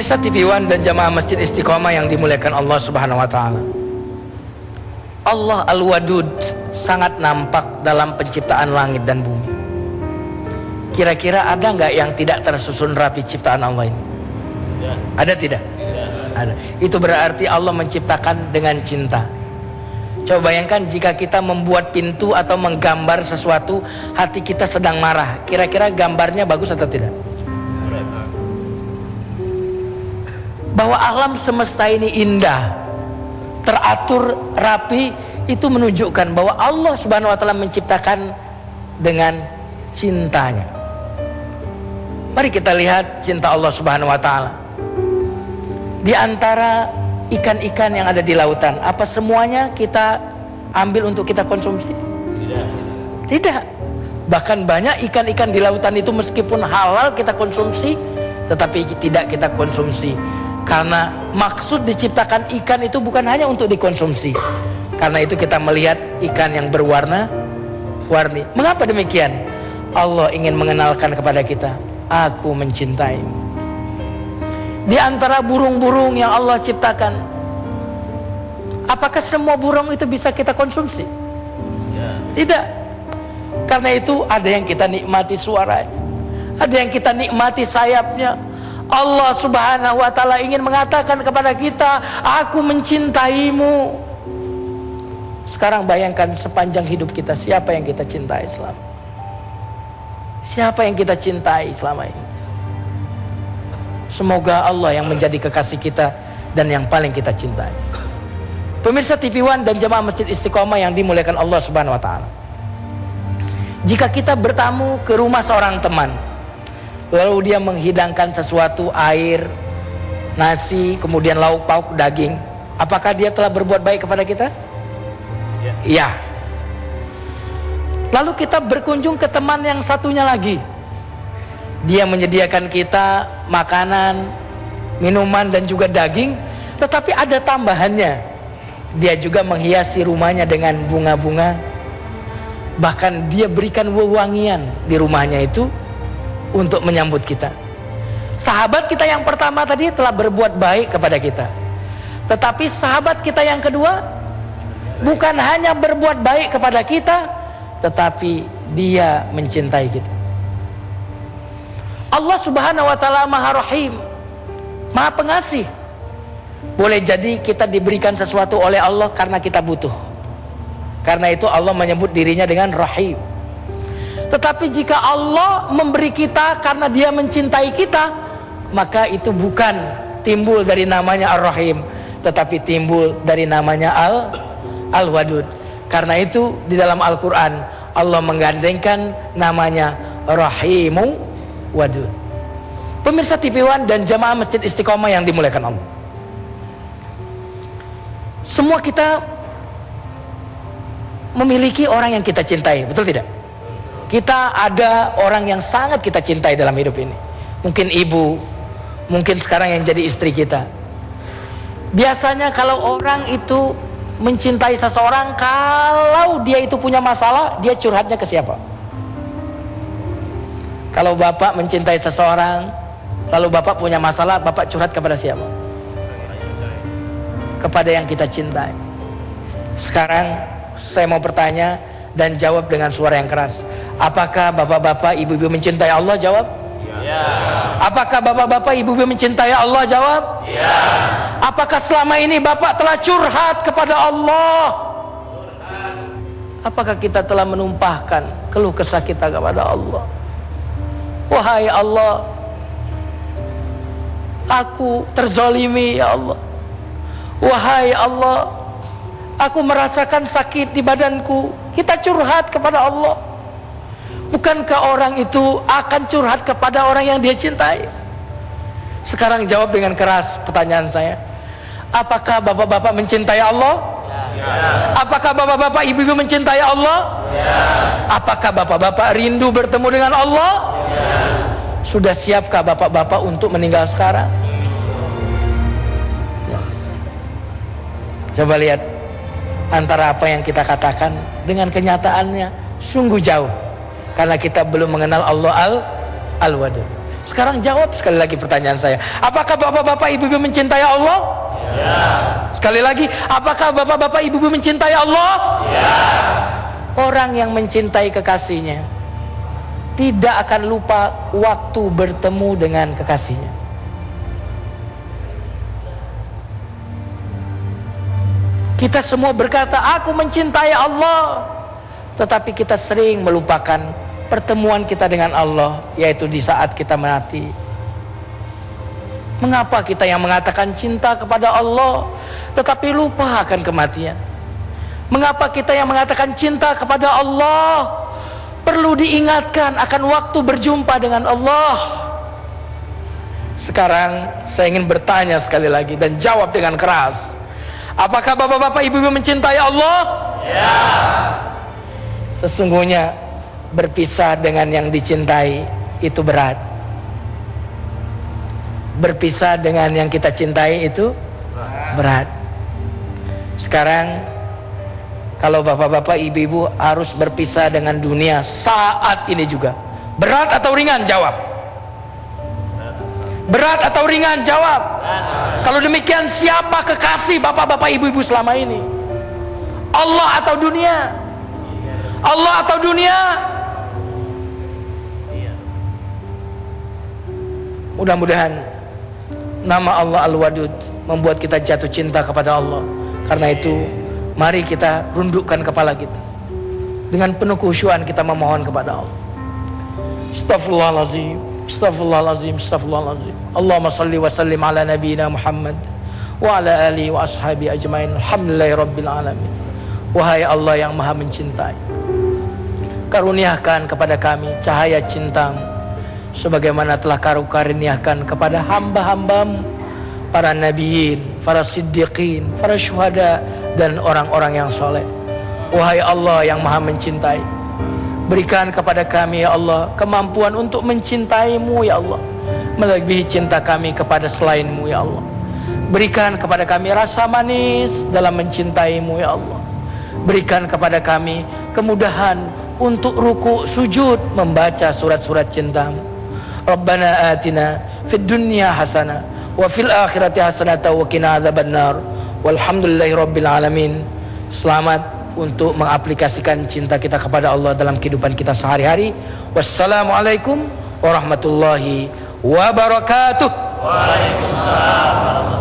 Pemirsa TV One dan jamaah Masjid Istiqomah yang dimuliakan Allah Subhanahu wa taala. Allah Al-Wadud sangat nampak dalam penciptaan langit dan bumi. Kira-kira ada nggak yang tidak tersusun rapi ciptaan Allah ini? Ada tidak? Ada. Itu berarti Allah menciptakan dengan cinta. Coba bayangkan jika kita membuat pintu atau menggambar sesuatu, hati kita sedang marah. Kira-kira gambarnya bagus atau tidak? Bahwa alam semesta ini indah, teratur, rapi, itu menunjukkan bahwa Allah Subhanahu wa taala menciptakan dengan cintanya. Mari kita lihat cinta Allah Subhanahu wa taala. Di antara ikan-ikan yang ada di lautan, apa semuanya kita ambil untuk kita konsumsi? Tidak. Bahkan banyak ikan-ikan di lautan itu meskipun halal kita konsumsi, tetapi tidak kita konsumsi. Karena maksud diciptakan ikan itu bukan hanya untuk dikonsumsi. Karena itu kita melihat ikan yang berwarna-warni. Mengapa demikian? Allah ingin mengenalkan kepada kita, aku mencintaimu. Di antara burung-burung yang Allah ciptakan, apakah semua burung itu bisa kita konsumsi? Tidak. Karena itu ada yang kita nikmati suaranya, ada yang kita nikmati sayapnya. Allah Subhanahu wa taala ingin mengatakan kepada kita, aku mencintaimu. Sekarang bayangkan sepanjang hidup kita, siapa yang kita cintai selama? Siapa yang kita cintai selama ini? Semoga Allah yang menjadi kekasih kita dan yang paling kita cintai. Pemirsa TV One dan jemaah Masjid Istiqomah yang dimuliakan Allah Subhanahu wa taala. Jika kita bertamu ke rumah seorang teman, lalu dia menghidangkan sesuatu, air, nasi, kemudian lauk pauk, daging, apakah dia telah berbuat baik kepada kita? Ya. Lalu kita berkunjung ke teman yang satunya lagi. Dia menyediakan kita makanan, minuman dan juga daging, tetapi ada tambahannya. Dia juga menghiasi rumahnya dengan bunga-bunga. Bahkan dia berikan wewangian di rumahnya itu untuk menyambut kita. Sahabat kita yang pertama tadi telah berbuat baik kepada kita, tetapi sahabat kita yang kedua bukan hanya berbuat baik kepada kita, tetapi dia mencintai kita. Allah Subhanahu wa taala Maha Rahim, Maha Pengasih. Boleh jadi kita diberikan sesuatu oleh Allah karena kita butuh. Karena itu Allah menyebut dirinya dengan Rahim. Tetapi jika Allah memberi kita karena dia mencintai kita, maka itu bukan timbul dari namanya Ar-Rahim, tetapi timbul dari namanya Al-Wadud. Karena itu di dalam Al-Quran Allah menggandengkan namanya Rahimu Wadud. Pemirsa TV One dan jamaah Masjid Istiqomah yang dimuliakan Allah, semua kita memiliki orang yang kita cintai, betul tidak? Kita ada orang yang sangat kita cintai dalam hidup ini. Mungkin ibu, mungkin sekarang yang jadi istri kita. Biasanya kalau orang itu mencintai seseorang, kalau dia itu punya masalah, dia curhatnya ke siapa? Kalau bapak mencintai seseorang, lalu bapak punya masalah, bapak curhat kepada siapa? Kepada yang kita cintai. Sekarang saya mau bertanya dan jawab dengan suara yang keras. Apakah bapak-bapak, ibu-ibu mencintai Allah? Jawab. Ya. Apakah bapak-bapak, ibu-ibu mencintai Allah? Jawab. Ya. Apakah selama ini bapak telah curhat kepada Allah? Apakah kita telah menumpahkan keluh kesah kita kepada Allah? Wahai Allah, aku terzalimi ya Allah. Wahai Allah, aku merasakan sakit di badanku. Kita curhat kepada Allah. Bukankah orang itu akan curhat kepada orang yang dia cintai? Sekarang jawab dengan keras pertanyaan saya. Apakah bapak-bapak mencintai Allah? Ya. Apakah bapak-bapak, ibu-ibu mencintai Allah? Ya. Apakah bapak-bapak rindu bertemu dengan Allah? Ya. Sudah siapkah bapak-bapak untuk meninggal sekarang? Ya. Coba lihat antara apa yang kita katakan dengan kenyataannya sungguh jauh. Karena kita belum mengenal Allah Al-Wadud. Sekarang jawab sekali lagi pertanyaan saya. Apakah bapak-bapak ibu-ibu mencintai Allah? Ya. Sekali lagi, apakah bapak-bapak ibu-ibu mencintai Allah? Ya. Orang yang mencintai kekasihnya tidak akan lupa waktu bertemu dengan kekasihnya. Kita semua berkata, aku mencintai Allah, tetapi kita sering melupakan pertemuan kita dengan Allah, yaitu di saat kita mati. Mengapa kita yang mengatakan cinta kepada Allah tetapi lupa akan kematian? Mengapa kita yang mengatakan cinta kepada Allah perlu diingatkan akan waktu berjumpa dengan Allah? Sekarang saya ingin bertanya sekali lagi dan jawab dengan keras. Apakah bapak-bapak ibu-ibu mencintai Allah? Ya. Sesungguhnya berpisah dengan yang dicintai itu berat. Berpisah dengan yang kita cintai itu berat. Sekarang kalau bapak-bapak ibu-ibu harus berpisah dengan dunia saat ini juga, berat atau ringan? Jawab. Berat atau ringan? Jawab. Kalau demikian, siapa kekasih bapak-bapak ibu-ibu selama ini? Allah atau dunia? Allah atau dunia? Mudah-mudahan nama Allah Al-Wadud membuat kita jatuh cinta kepada Allah. Karena itu mari kita rundukkan kepala kita, dengan penuh khusyuan kita memohon kepada Allah. Astaghfirullahaladzim, astaghfirullahaladzim, astaghfirullahaladzim. Allahumma salli wa sallim ala nabiyyina Muhammad wa ala alihi wa ashabi ajmain. Alhamdulillahi rabbil alamin. Wahai Allah yang maha mencintai, karuniakan kepada kami cahaya cintamu sebagaimana telah kau karuniakan kepada hamba-hambamu, para nabiyin, para siddiqin, para syuhada, dan orang-orang yang soleh. Wahai Allah yang maha mencintai, berikan kepada kami ya Allah kemampuan untuk mencintaimu ya Allah, melebihi cinta kami kepada selainmu ya Allah. Berikan kepada kami rasa manis dalam mencintaimu ya Allah. Berikan kepada kami kemudahan untuk ruku sujud membaca surat-surat cintamu. Rabbana atina fid dunya hasanah wa fil akhirati hasanah wa qina adzabannar. Walhamdulillahi rabbil alamin. Selamat untuk mengaplikasikan cinta kita kepada Allah dalam kehidupan kita sehari-hari. Wassalamualaikum warahmatullahi wabarakatuh. Waalaikumsalam.